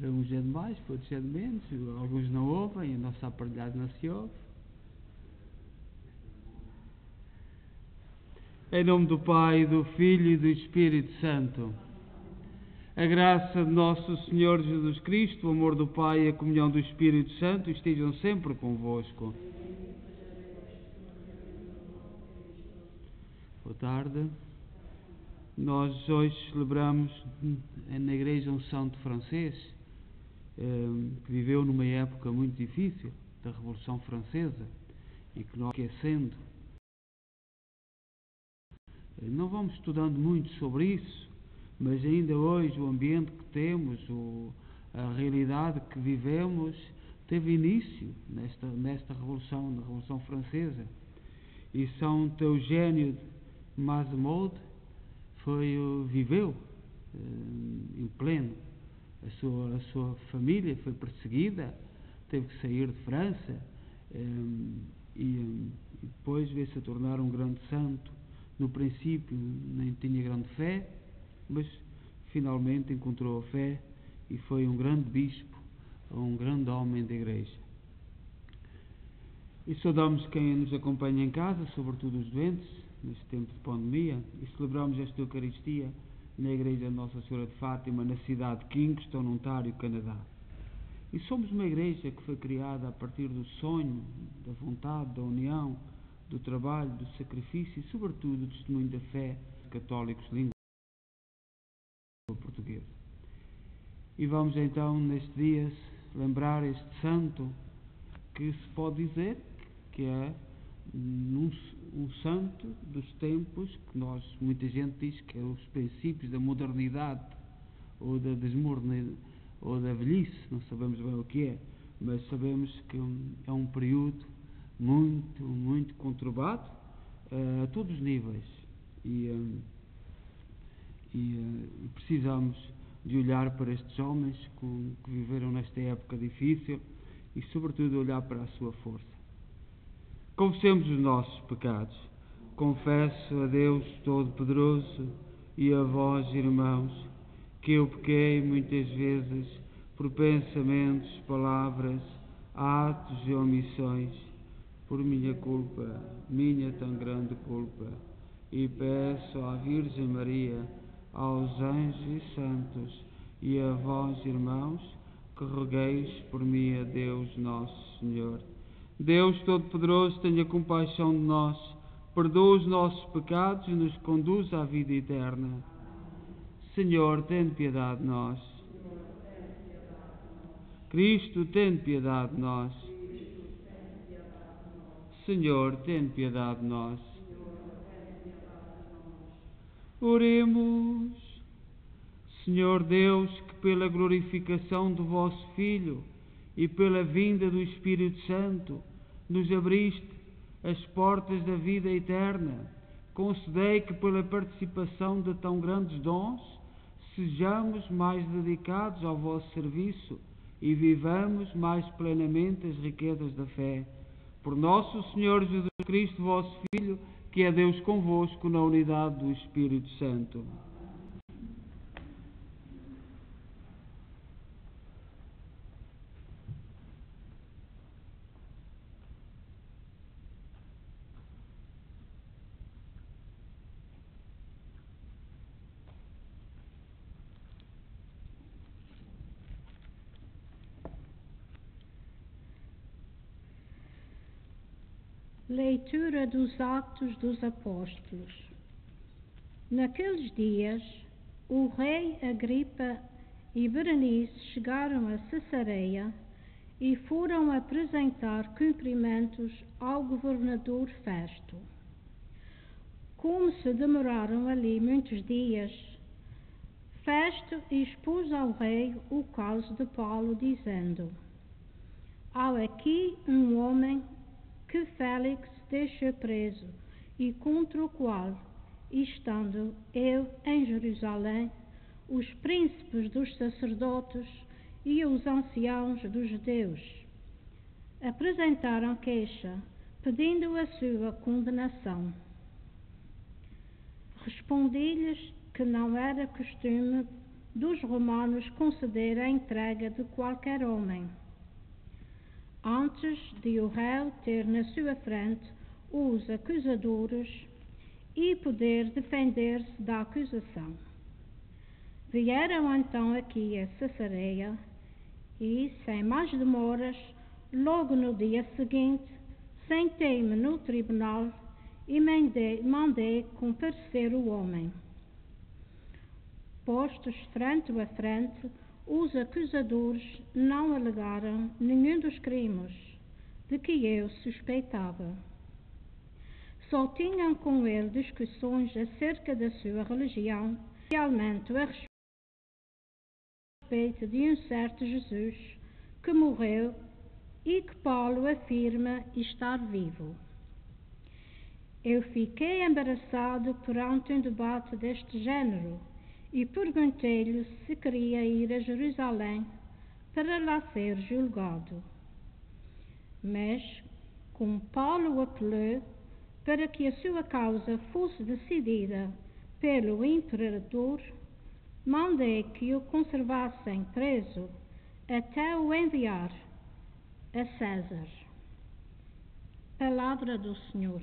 Para uns é de mais, para outros é de menos, alguns não ouvem, a nossa aparelhagem não se ouve. Em nome do Pai, do Filho e do Espírito Santo. A graça de nosso Senhor Jesus Cristo, o amor do Pai e a comunhão do Espírito Santo estejam sempre convosco. Boa tarde. Nós hoje celebramos na Igreja um santo francês que viveu numa época muito difícil da Revolução Francesa e que nós esquecendo. Não vamos estudando muito sobre isso, mas ainda hoje o ambiente que temos, a realidade que vivemos, teve início nesta Revolução, na Revolução Francesa. E São Teogênio de Mazemoud viveu em pleno. A sua família foi perseguida, teve que sair de França e depois veio-se a tornar um grande santo. No princípio nem tinha grande fé, mas finalmente encontrou a fé e foi um grande bispo, um grande homem da Igreja. E saudamos quem nos acompanha em casa, sobretudo os doentes, neste tempo de pandemia, e celebramos esta Eucaristia na Igreja de Nossa Senhora de Fátima, na cidade de Kingston, Ontário, Canadá. E somos uma igreja que foi criada a partir do sonho, da vontade, da união, do trabalho, do sacrifício e, sobretudo, do testemunho da fé católicos de língua portuguesa. E vamos então, nestes dias, lembrar este santo que se pode dizer que é um santo dos tempos que muita gente diz que é os princípios da modernidade ou da desmornidade ou da velhice, não sabemos bem o que é, mas sabemos que é um período muito, muito conturbado a todos os níveis e precisamos de olhar para estes homens que viveram nesta época difícil e sobretudo olhar para a sua força. Confessemos os nossos pecados. Confesso a Deus Todo-Poderoso e a vós, irmãos, que eu pequei muitas vezes por pensamentos, palavras, atos e omissões, por minha culpa, minha tão grande culpa, e peço à Virgem Maria, aos anjos e santos, e a vós, irmãos, que rogueis por mim a Deus Nosso Senhor. Deus Todo-Poderoso, tenha compaixão de nós, perdoa os nossos pecados e nos conduz à vida eterna. Senhor, tem piedade de nós. Cristo, tem piedade de nós. Senhor, tem piedade de nós. Oremos. Senhor Deus, que pela glorificação do vosso Filho e pela vinda do Espírito Santo nos abriste as portas da vida eterna, concedei que pela participação de tão grandes dons sejamos mais dedicados ao vosso serviço e vivamos mais plenamente as riquezas da fé. Por nosso Senhor Jesus Cristo, vosso Filho, que é Deus convosco na unidade do Espírito Santo. Leitura dos Atos dos Apóstolos. Naqueles dias, o rei Agripa e Berenice chegaram a Cesareia e foram apresentar cumprimentos ao governador Festo. Como se demoraram ali muitos dias, Festo expôs ao rei o caso de Paulo, dizendo: há aqui um homem que Félix deixou preso e contra o qual, estando eu em Jerusalém, os príncipes dos sacerdotes e os anciãos dos judeus apresentaram queixa, pedindo a sua condenação. Respondi-lhes que não era costume dos romanos conceder a entrega de qualquer homem, antes de o réu ter na sua frente os acusadores e poder defender-se da acusação. Vieram então aqui a Cesareia e, sem mais demoras, logo no dia seguinte, sentei-me no tribunal e mandei comparecer o homem. Postos frente a frente, os acusadores não alegaram nenhum dos crimes de que eu suspeitava. Só tinham com ele discussões acerca da sua religião, especialmente a respeito de um certo Jesus que morreu e que Paulo afirma estar vivo. Eu fiquei embaraçado perante um debate deste género e perguntei-lhe se queria ir a Jerusalém para lá ser julgado. Mas, como Paulo apelou para que a sua causa fosse decidida pelo imperador, mandei que o conservassem preso até o enviar a César. Palavra do Senhor.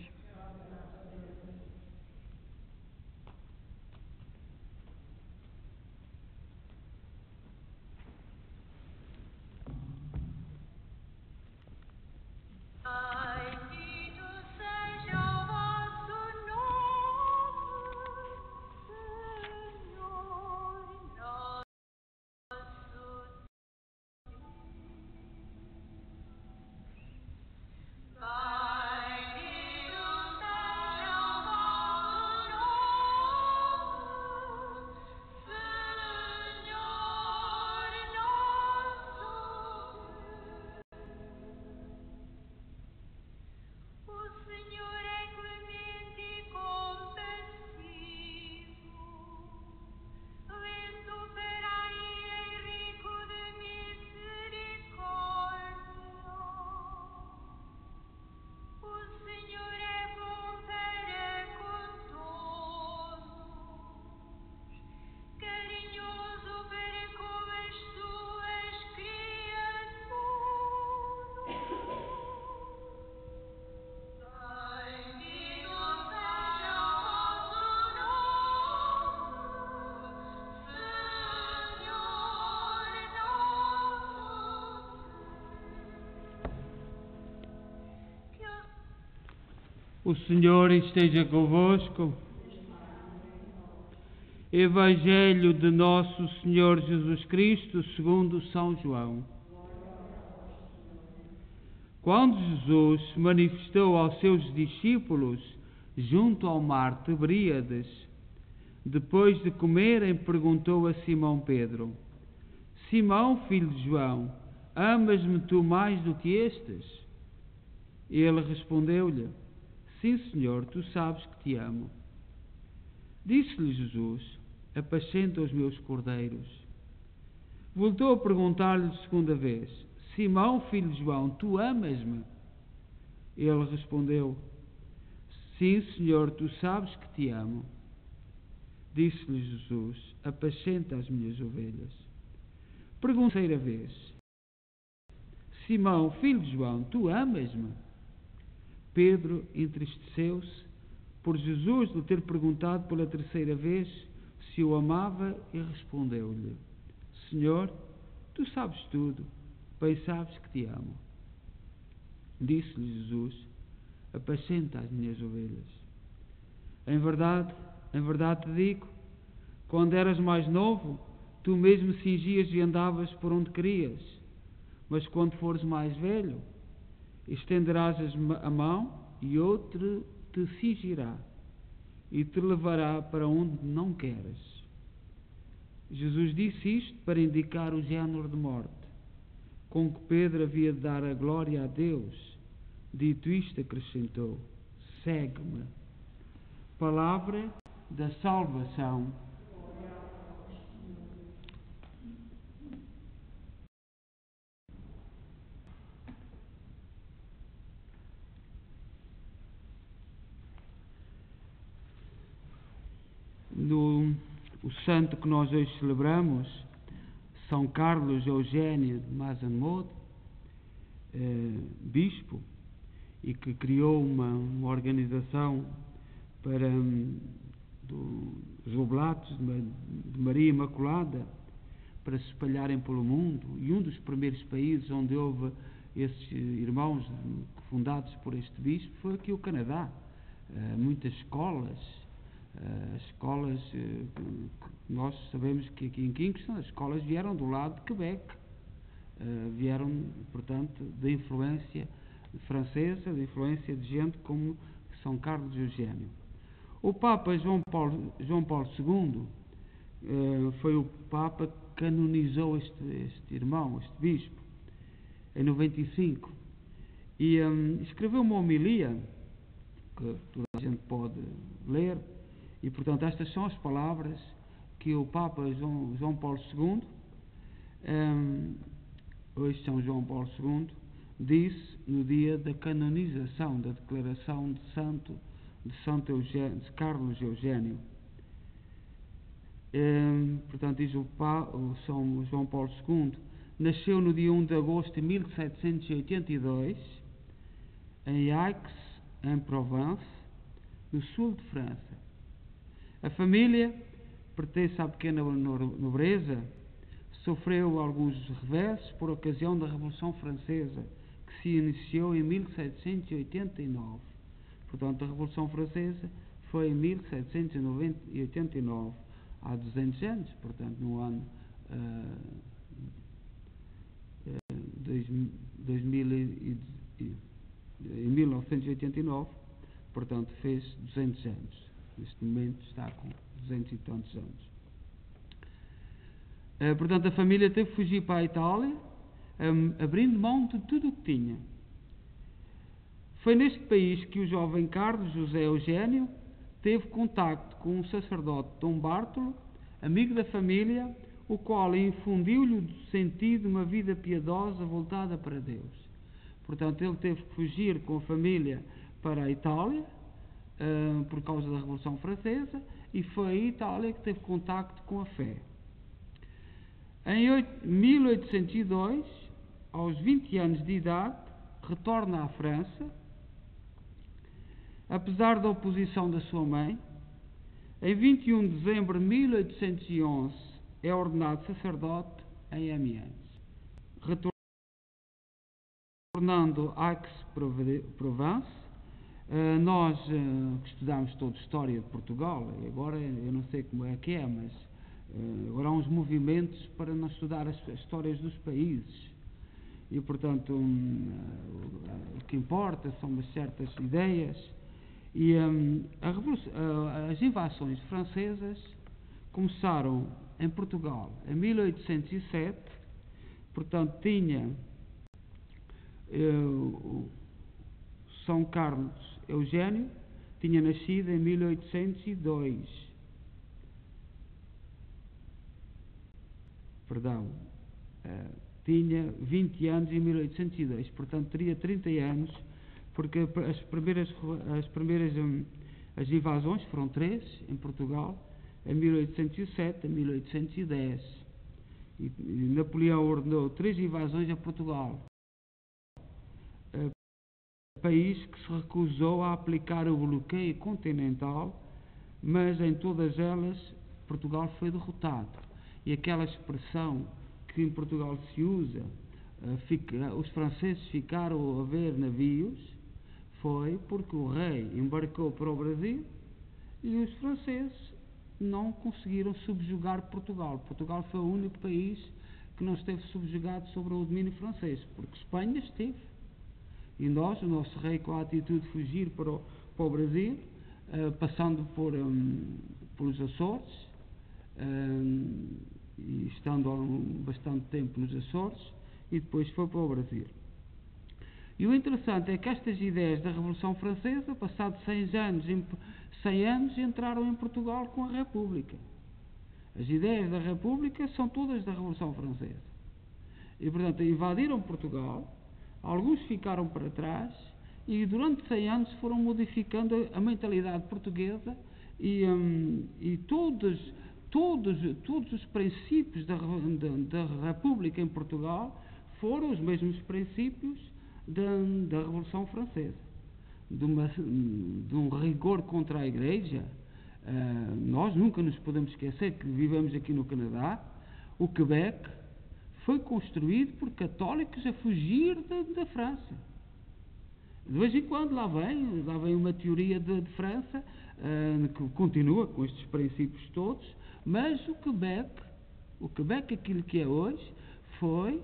O Senhor esteja convosco. Evangelho de Nosso Senhor Jesus Cristo segundo São João. Quando Jesus se manifestou aos seus discípulos junto ao mar Tiberíades, depois de comerem, perguntou a Simão Pedro: Simão, filho de João, amas-me tu mais do que estes? Ele respondeu-lhe: Sim, Senhor, tu sabes que te amo. Disse-lhe Jesus: Apacenta os meus cordeiros. Voltou a perguntar-lhe segunda vez: Simão, filho de João, tu amas-me? Ele respondeu: Sim, Senhor, tu sabes que te amo. Disse-lhe Jesus: Apacenta as minhas ovelhas. Perguntou terceira vez: Simão, filho de João, tu amas-me? Pedro entristeceu-se por Jesus lhe ter perguntado pela terceira vez se o amava e respondeu-lhe: Senhor, tu sabes tudo, bem sabes que te amo. Disse-lhe Jesus: Apacenta as minhas ovelhas. Em verdade te digo, quando eras mais novo, tu mesmo cingias e andavas por onde querias, mas quando fores mais velho, estenderás a mão e outro te cingirá e te levará para onde não queres. Jesus disse isto para indicar o género de morte com que Pedro havia de dar a glória a Deus. Dito isto, acrescentou: Segue-me. Palavra da salvação. No O santo que nós hoje celebramos, São Carlos Eugênio de Mazenod, bispo, e que criou uma organização para os oblatos de Maria Imaculada para se espalharem pelo mundo, e um dos primeiros países onde houve esses irmãos fundados por este bispo foi aqui o Canadá. Muitas escolas, nós sabemos que aqui em Kingston as escolas vieram do lado de Quebec, vieram, portanto, da influência francesa, da influência de gente como São Carlos Eugênio. O Papa João Paulo II foi o Papa que canonizou este irmão, este bispo, em 95, e escreveu uma homilia que toda a gente pode ler, e portanto estas são as palavras que o Papa João Paulo II, hoje São João Paulo II, disse no dia da canonização, da declaração de santo de Carlos Eugênio. Portanto, diz o São João Paulo II, nasceu no dia 1 de agosto de 1782 em Aix, em Provence, no sul de França. A família pertence à pequena nobreza, sofreu alguns reversos por ocasião da Revolução Francesa, que se iniciou em 1789. Portanto, a Revolução Francesa foi em 1789, há 200 anos, portanto, no ano em 1989, portanto, fez 200 anos. Neste momento está com 200 e tantos anos. Portanto, a família teve que fugir para a Itália, abrindo mão de tudo o que tinha. Foi neste país que o jovem Carlos José Eugênio teve contacto com o sacerdote Dom Bartolo, amigo da família, o qual infundiu-lhe o sentido de uma vida piedosa voltada para Deus. Portanto, ele teve que fugir com a família para a Itália, por causa da Revolução Francesa, e foi a Itália que teve contacto com a fé. Em 1802, aos 20 anos de idade, retorna à França, apesar da oposição da sua mãe. Em 21 de dezembro de 1811 é ordenado sacerdote em Amiens. Retornando a Aix-Provence, nós que estudamos toda a história de Portugal, agora eu não sei como é que é, mas agora há uns movimentos para nós estudar as histórias dos países. E, portanto, o que importa são umas certas ideias. E as invasões francesas começaram em Portugal em 1807, portanto, tinha São Carlos Eugênio, tinha nascido em 1802. Tinha 20 anos em 1802, portanto teria 30 anos, porque as invasões foram 3 em Portugal, em 1807 a 1810, e Napoleão ordenou 3 invasões a Portugal, país que se recusou a aplicar o bloqueio continental, mas em todas elas Portugal foi derrotado. E aquela expressão que em Portugal se usa, os franceses ficaram a ver navios, foi porque o rei embarcou para o Brasil e os franceses não conseguiram subjugar Portugal. Portugal foi o único país que não esteve subjugado sobre o domínio francês, porque Espanha esteve. E nós, o nosso rei, com a atitude de fugir para o Brasil, passando pelos Açores, e estando há bastante tempo nos Açores, e depois foi para o Brasil. E o interessante é que estas ideias da Revolução Francesa, passados 100 anos, entraram em Portugal com a República. As ideias da República são todas da Revolução Francesa. E, portanto, invadiram Portugal, alguns ficaram para trás, e durante 100 anos foram modificando a mentalidade portuguesa, e todos os princípios da República em Portugal foram os mesmos princípios da Revolução Francesa, de um rigor contra a Igreja. Nós nunca nos podemos esquecer que vivemos aqui no Canadá. O Quebec foi construído por católicos a fugir da França. De vez em quando lá vem uma teoria de França que continua com estes princípios todos, mas o Quebec, aquilo que é hoje, foi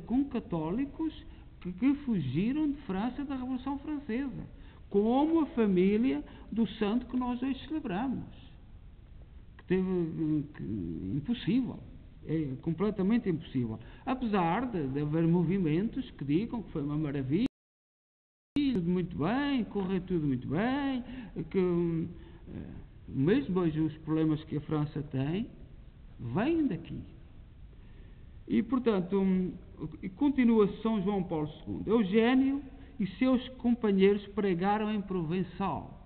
com católicos que fugiram de França da Revolução Francesa, como a família do santo que nós hoje celebramos, impossível, é completamente impossível, apesar de haver movimentos que digam que foi uma maravilha, tudo muito bem, correr tudo muito bem, que mesmo hoje os problemas que a França tem vêm daqui. E, portanto, continua São João Paulo II. Eugênio e seus companheiros pregaram em provençal,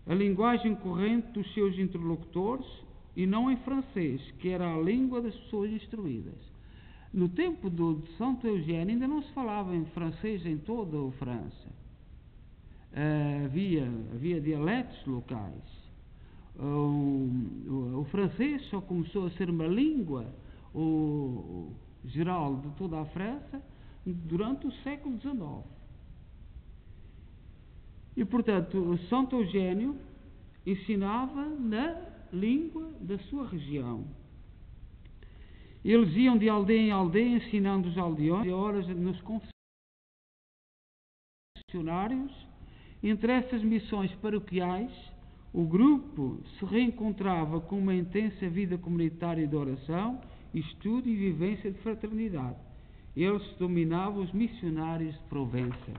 a linguagem corrente dos seus interlocutores, e não em francês, que era a língua das pessoas instruídas. No tempo de Santo Eugênio ainda não se falava em francês em toda a França. Havia dialetos locais. O francês só começou a ser uma língua geral de toda a França durante o século XIX. E, portanto, Santo Eugênio ensinava na língua da sua região. Eles iam de aldeia em aldeia ensinando os aldeões, e horas nos confessionários. Entre essas missões paroquiais, o grupo se reencontrava com uma intensa vida comunitária de oração, estudo e vivência de fraternidade. Eles dominavam os missionários de Provença.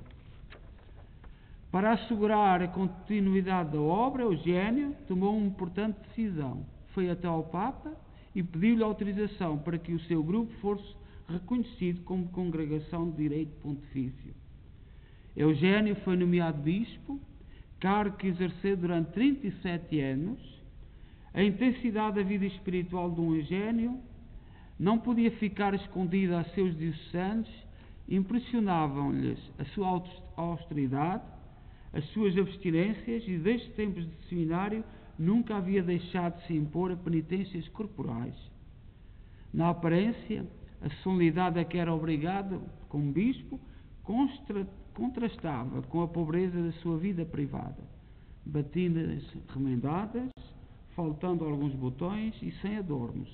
Para assegurar a continuidade da obra, Eugênio tomou uma importante decisão. Foi até ao Papa e pediu-lhe autorização para que o seu grupo fosse reconhecido como congregação de direito pontifício. Eugênio foi nomeado bispo, cargo que exerceu durante 37 anos. A intensidade da vida espiritual de Eugênio não podia ficar escondida a seus diocesanos. Impressionavam-lhes a sua austeridade, as suas abstinências, e desde tempos de seminário nunca havia deixado de se impor a penitências corporais. Na aparência, a solenidade a que era obrigado como bispo contrastava com a pobreza da sua vida privada. Batinas remendadas, faltando alguns botões e sem adornos.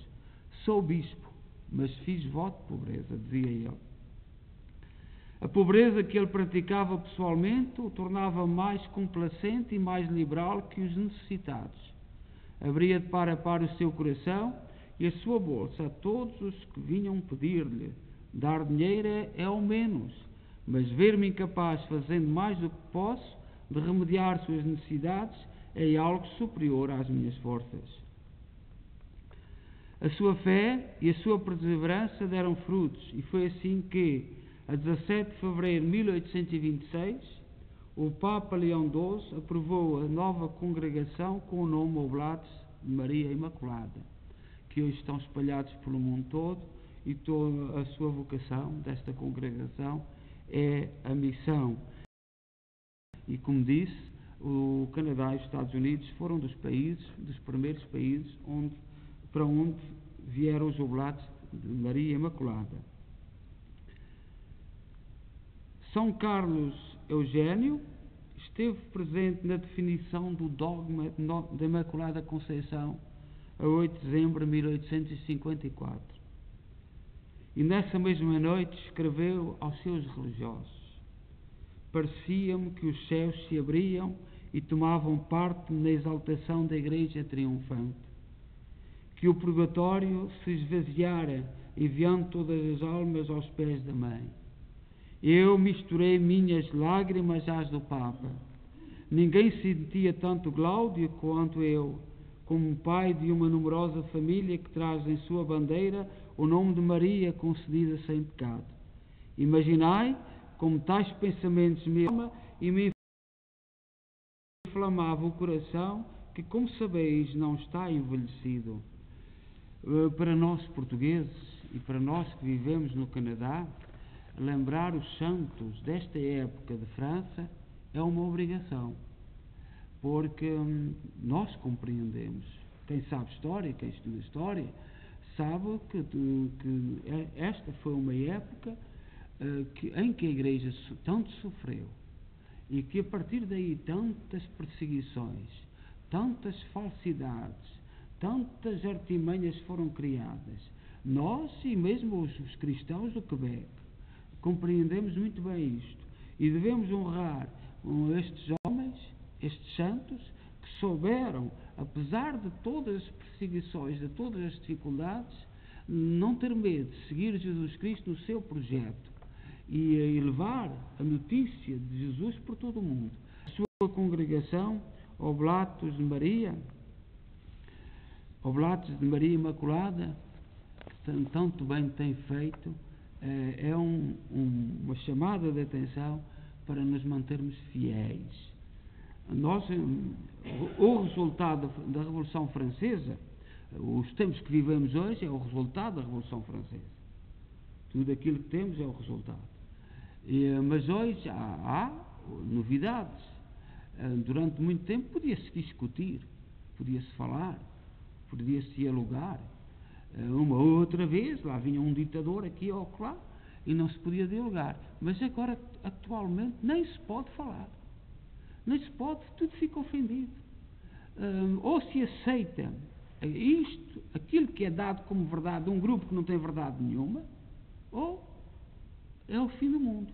Sou bispo, mas fiz voto de pobreza, dizia ele. A pobreza que ele praticava pessoalmente o tornava mais complacente e mais liberal que os necessitados. Abria de par a par o seu coração e a sua bolsa a todos os que vinham pedir-lhe. Dar dinheiro é o menos, mas ver-me incapaz, fazendo mais do que posso, de remediar suas necessidades, é algo superior às minhas forças. A sua fé e a sua perseverança deram frutos, e foi assim que, a 17 de fevereiro de 1826, o Papa Leão XII aprovou a nova congregação com o nome Oblatos de Maria Imaculada, que hoje estão espalhados pelo mundo todo, e toda a sua vocação desta congregação é a missão. E, como disse, o Canadá e os Estados Unidos foram dos primeiros países para onde vieram os Oblatos de Maria Imaculada. São Carlos Eugênio esteve presente na definição do dogma da Imaculada Conceição a 8 de dezembro de 1854. E nessa mesma noite escreveu aos seus religiosos: parecia-me que os céus se abriam e tomavam parte na exaltação da Igreja triunfante, que o purgatório se esvaziara, enviando todas as almas aos pés da Mãe. Eu misturei minhas lágrimas às do Papa. Ninguém sentia tanto Gláudio quanto eu, como pai de uma numerosa família que traz em sua bandeira o nome de Maria concedida sem pecado. Imaginai como tais pensamentos me inflamavam o coração que, como sabeis, não está envelhecido. Para nós portugueses e para nós que vivemos no Canadá, lembrar os santos desta época de França é uma obrigação, porque nós compreendemos. Quem sabe história, quem estuda história, sabe que esta foi uma época em que a Igreja tanto sofreu e que a partir daí tantas perseguições, tantas falsidades, tantas artimanhas foram criadas. Nós e mesmo os cristãos do Quebec compreendemos muito bem isto e devemos honrar estes homens, estes santos, que souberam, apesar de todas as perseguições, de todas as dificuldades, não ter medo de seguir Jesus Cristo no seu projeto e levar a notícia de Jesus por todo o mundo. A sua congregação, Oblatos de Maria Imaculada, que tanto bem tem feito, é uma chamada de atenção para nos mantermos fiéis. O resultado da Revolução Francesa, os tempos que vivemos hoje, é o resultado da Revolução Francesa. Tudo aquilo que temos é o resultado. Mas hoje há novidades. Durante muito tempo podia-se discutir, podia-se falar, podia-se dialogar. Uma outra vez, lá vinha um ditador aqui ou lá, e não se podia dialogar. Mas agora, atualmente, nem se pode falar. Nem se pode, tudo fica ofendido. Ou se aceita aquilo que é dado como verdade de um grupo que não tem verdade nenhuma, ou é o fim do mundo.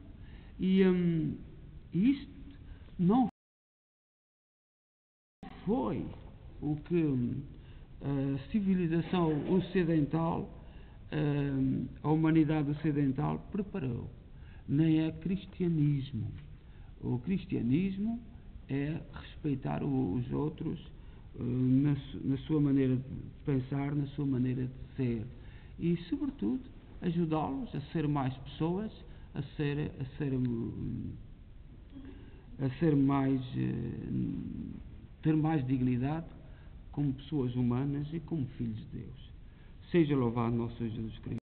E isto não foi o que a civilização ocidental, a humanidade ocidental preparou. Nem é cristianismo. O cristianismo é respeitar os outros na sua maneira de pensar, na sua maneira de ser e, sobretudo, ajudá-los a ser mais pessoas, a ter mais dignidade como pessoas humanas e como filhos de Deus. Seja louvado nosso Senhor Jesus Cristo.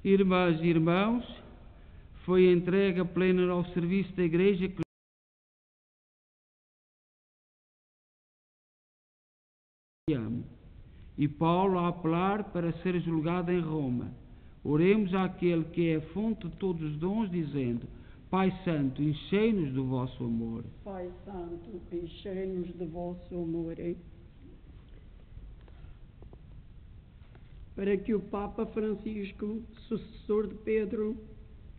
Irmãs e irmãos, foi entrega plena ao serviço da Igreja que amo. E Paulo a apelar para ser julgado em Roma. Oremos àquele que é a fonte de todos os dons, dizendo: Pai Santo, enchei-nos do vosso amor. Pai Santo, enchei-nos do vosso amor. Para que o Papa Francisco, sucessor de Pedro,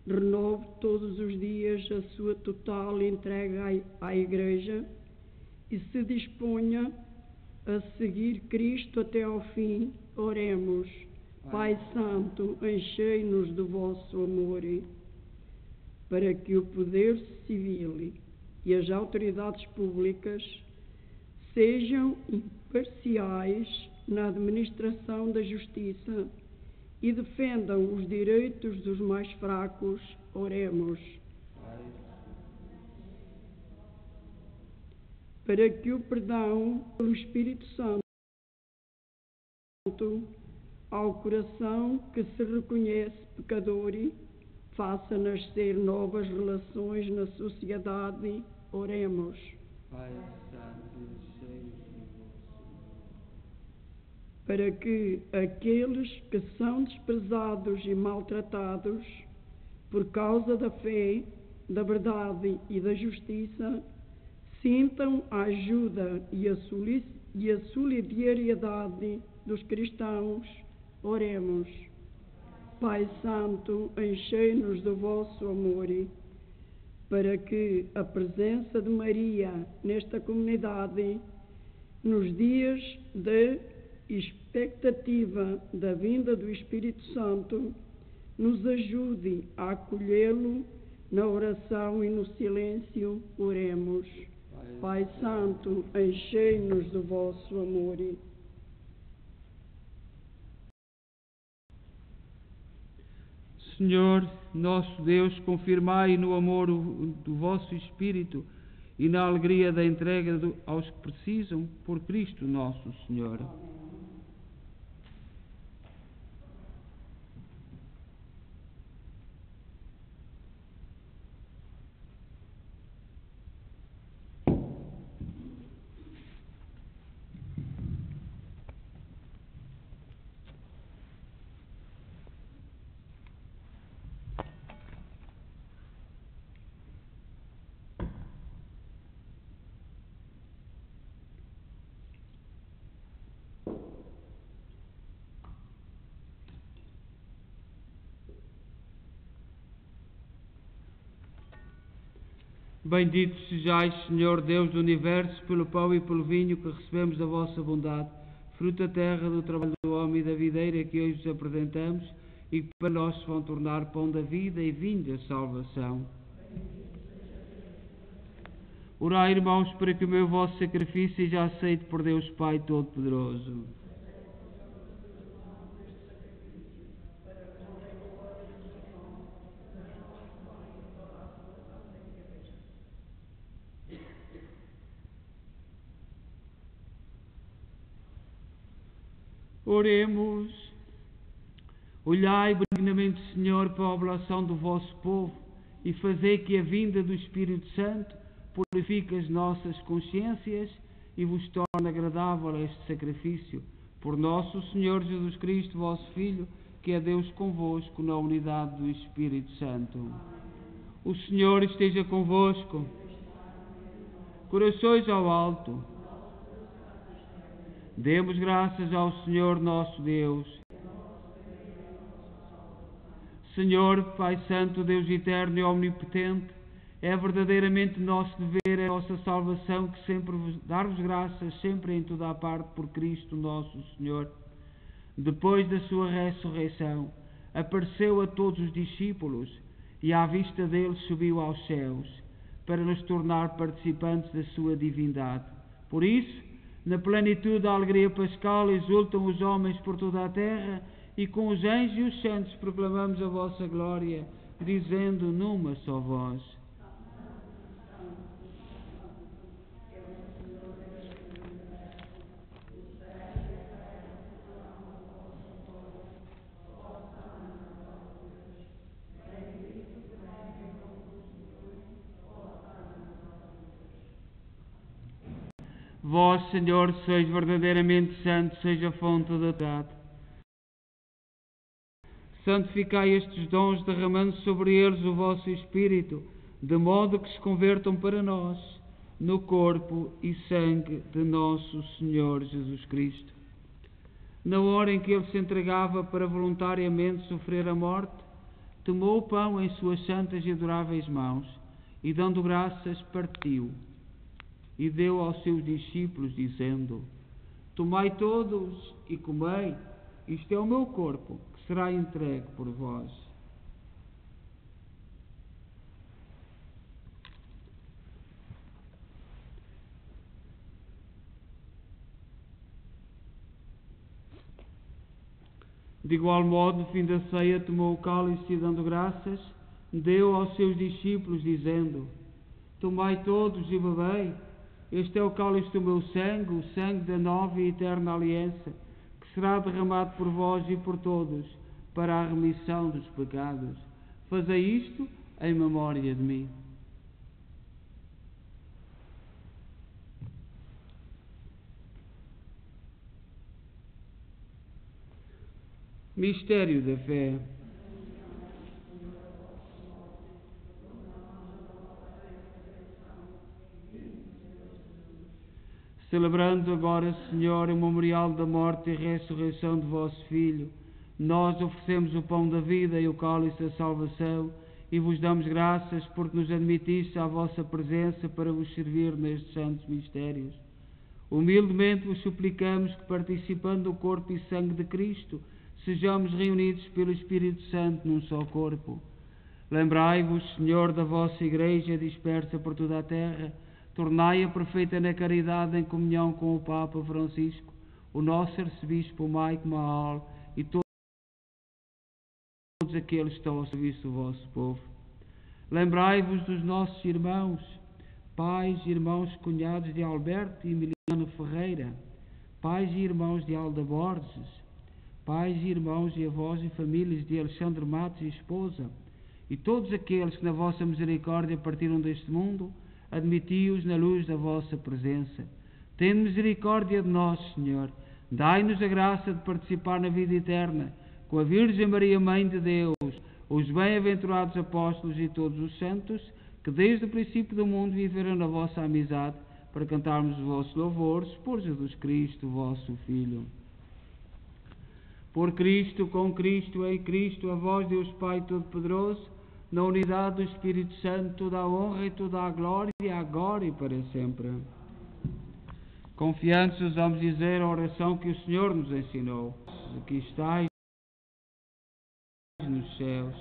renove todos os dias a sua total entrega à Igreja e se disponha a seguir Cristo até ao fim, oremos. Pai Santo, enchei-nos do vosso amor. Para que o poder civil e as autoridades públicas sejam imparciais na administração da justiça e defendam os direitos dos mais fracos, oremos. Para que o perdão pelo Espírito Santo ao coração que se reconhece pecador faça nascer novas relações na sociedade, oremos. Pai Santo, enchei-nos do vosso amor. Para que aqueles que são desprezados e maltratados por causa da fé, da verdade e da justiça sintam a ajuda e a solidariedade dos cristãos, oremos. Pai Santo, enchei-nos do vosso amor, para que a presença de Maria nesta comunidade, nos dias de expectativa da vinda do Espírito Santo, nos ajude a acolhê-lo na oração e no silêncio, oremos. Pai Santo, enchei-nos do vosso amor. Senhor, nosso Deus, confirmai no amor do vosso Espírito e na alegria da entrega aos que precisam, por Cristo nosso Senhor. Bendito sejais, Senhor Deus do Universo, pelo pão e pelo vinho que recebemos da vossa bondade, fruto da terra, do trabalho do homem e da videira que hoje vos apresentamos e que para nós se vão tornar pão da vida e vinho da salvação. Orai, irmãos, para que o meu vosso sacrifício seja aceito por Deus Pai Todo-Poderoso. Oremos. Olhai benignamente, Senhor, para a oblação do vosso povo e fazei que a vinda do Espírito Santo purifique as nossas consciências e vos torne agradável este sacrifício. Por nosso Senhor Jesus Cristo, vosso Filho, que é Deus convosco na unidade do Espírito Santo. O Senhor esteja convosco. Corações ao alto. Demos graças ao Senhor nosso Deus. Senhor, Pai Santo, Deus eterno e omnipotente, é verdadeiramente nosso dever, a nossa salvação, que sempre dar-vos graças, sempre em toda a parte, por Cristo nosso Senhor. Depois da sua ressurreição, apareceu a todos os discípulos e à vista deles subiu aos céus, para nos tornar participantes da sua divindade. Por isso, na plenitude da alegria pascal, exultam os homens por toda a terra, e com os anjos e os santos proclamamos a vossa glória, dizendo numa só voz: Vós, Senhor, sois verdadeiramente santo, seja a fonte da verdade. Santificai estes dons, derramando sobre eles o vosso Espírito, de modo que se convertam para nós no corpo e sangue de nosso Senhor Jesus Cristo. Na hora em que ele se entregava para voluntariamente sofrer a morte, tomou o pão em suas santas e adoráveis mãos e, dando graças, partiu e deu aos seus discípulos, dizendo: Tomai todos e comei, isto é o meu corpo, que será entregue por vós. De igual modo, no fim da ceia, tomou o cálice e, dando graças, deu aos seus discípulos, dizendo: Tomai todos e bebei, este é o cálice do meu sangue, o sangue da nova e eterna aliança, que será derramado por vós e por todos, para a remissão dos pecados. Fazei isto em memória de mim. Mistério da fé. Celebrando agora, Senhor, o memorial da morte e ressurreição de vosso Filho, nós oferecemos o pão da vida e o cálice da salvação e vos damos graças porque nos admitiste à vossa presença para vos servir nestes santos mistérios. Humildemente vos suplicamos que, participando do corpo e sangue de Cristo, sejamos reunidos pelo Espírito Santo num só corpo. Lembrai-vos, Senhor, da vossa Igreja dispersa por toda a terra, tornai-a perfeita na caridade em comunhão com o Papa Francisco, o nosso arcebispo Mike Mahal e todos aqueles que estão ao serviço do vosso povo. Lembrai-vos dos nossos irmãos, pais e irmãos cunhados de Alberto e Emiliano Ferreira, pais e irmãos de Alda Borges, pais e irmãos e avós e famílias de Alexandre Matos e esposa, e todos aqueles que na vossa misericórdia partiram deste mundo, admiti-os na luz da vossa presença. Tende misericórdia de nós, Senhor. Dai-nos a graça de participar na vida eterna, com a Virgem Maria, Mãe de Deus, os bem-aventurados apóstolos e todos os santos, que desde o princípio do mundo viveram na vossa amizade, para cantarmos os vossos louvores, por Jesus Cristo, vosso Filho. Por Cristo, com Cristo, em Cristo, a vós, Deus Pai Todo-Poderoso, na unidade do Espírito Santo, toda a honra e toda a glória, agora e para sempre. Confiantes, vamos dizer a oração que o Senhor nos ensinou. Aqui estais nos céus,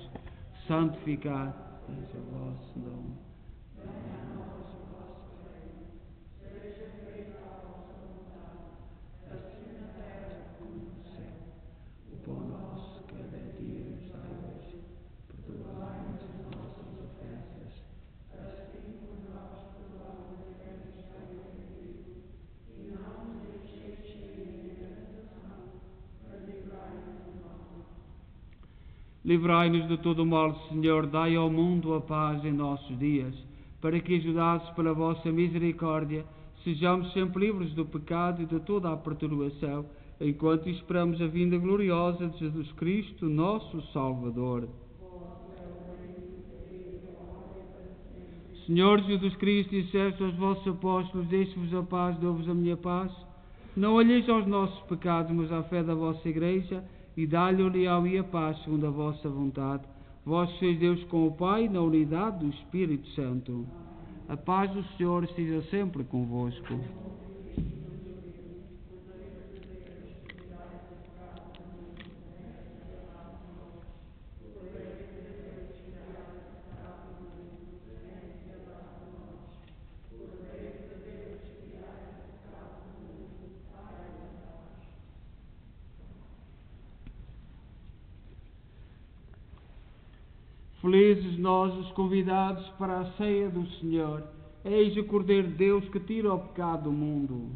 santificado seja o vosso nome. O pão nosso cada dia nos dai hoje, perdoai-nos as nossas ofensas, assim como nós perdoamos a quem nos tem ofendido, e não nos deixeis cair em tentação, mas livrai-nos do mal. Livrai-nos de todo o mal, Senhor, dai ao mundo a paz em nossos dias, para que, ajudados pela vossa misericórdia, sejamos sempre livres do pecado e de toda a perturbação, enquanto esperamos a vinda gloriosa de Jesus Cristo, nosso Salvador. Senhor Jesus Cristo, disseste aos vossos apóstolos: deixe-vos a paz, dou-vos a minha paz. Não olheis aos nossos pecados, mas à fé da vossa Igreja, e dá-lhe o leal e a paz, segundo a vossa vontade. Vós sois Deus com o Pai, na unidade do Espírito Santo. A paz do Senhor esteja sempre convosco. Felizes nós os convidados para a ceia do Senhor. Eis o Cordeiro de Deus que tira o pecado do mundo.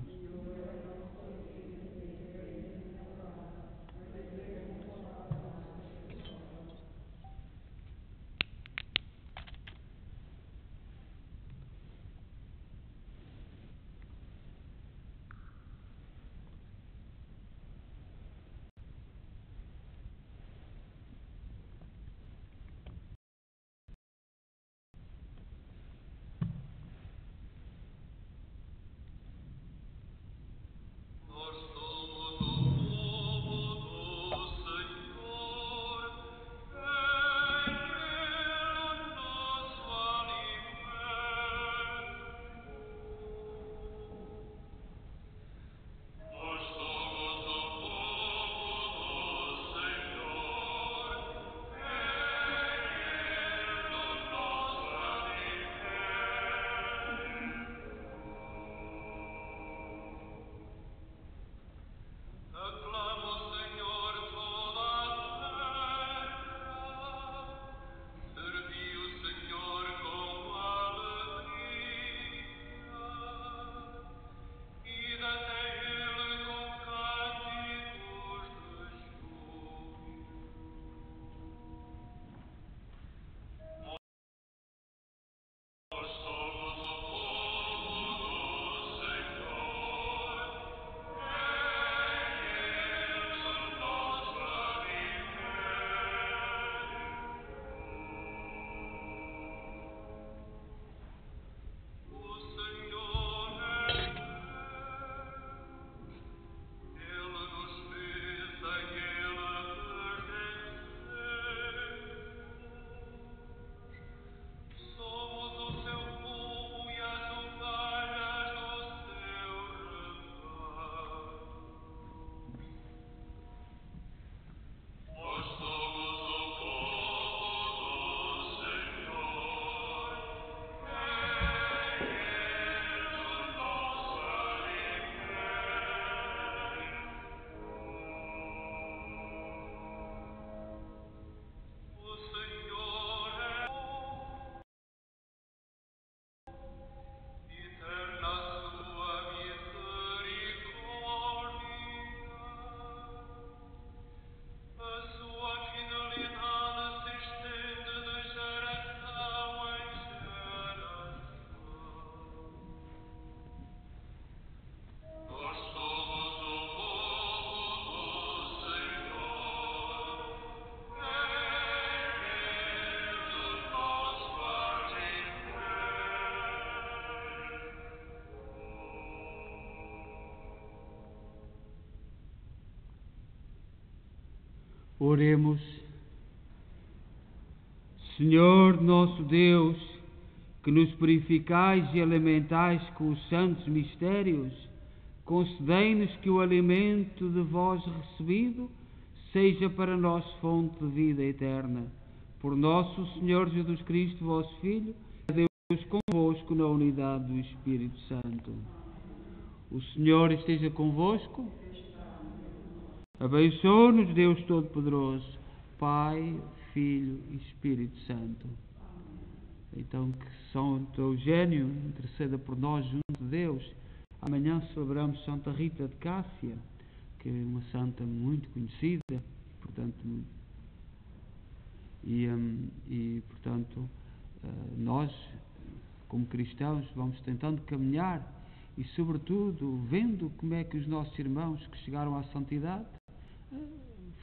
Oremos. Senhor nosso Deus, que nos purificais e alimentais com os santos mistérios, concedei-nos que o alimento de vós recebido seja para nós fonte de vida eterna. Por nosso Senhor Jesus Cristo, vosso Filho, Deus convosco na unidade do Espírito Santo. O Senhor esteja convosco. Abençoe-nos Deus Todo-Poderoso, Pai, Filho e Espírito Santo. Então que São Eugênio interceda por nós junto de Deus. Amanhã celebramos Santa Rita de Cássia, que é uma santa muito conhecida, portanto, nós, como cristãos, vamos tentando caminhar e, sobretudo, vendo como é que os nossos irmãos que chegaram à santidade,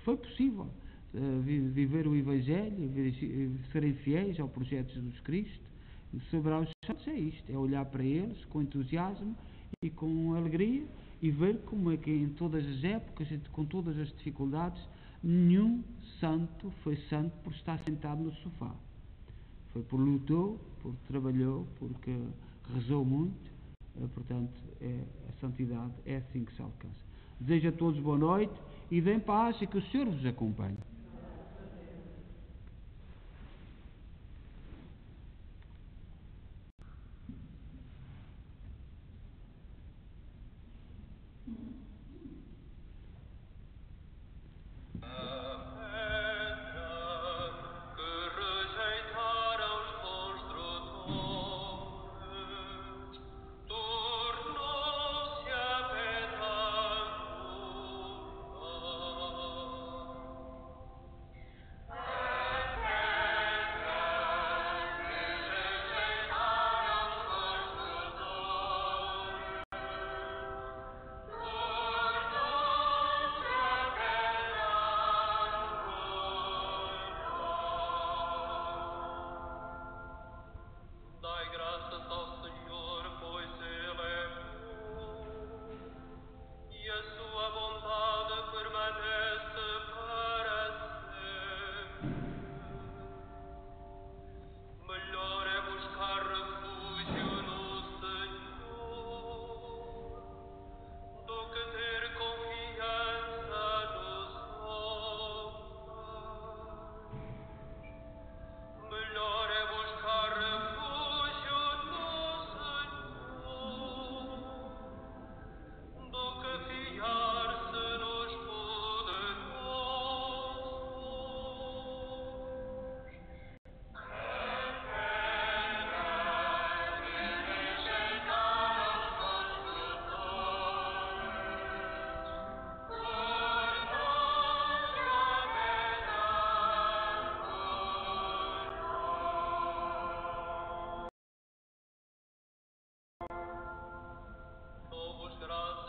foi possível viver o Evangelho, serem fiéis ao projeto de Jesus Cristo. Celebrar os santos é isto, é olhar para eles com entusiasmo e com alegria e ver como é que em todas as épocas, com todas as dificuldades, nenhum santo foi santo por estar sentado no sofá. Foi por lutou, por trabalhou, porque rezou muito. Portanto, a santidade é assim que se alcança. Desejo a todos boa noite e deem paz e que o Senhor vos acompanhe. Dou-vos graças.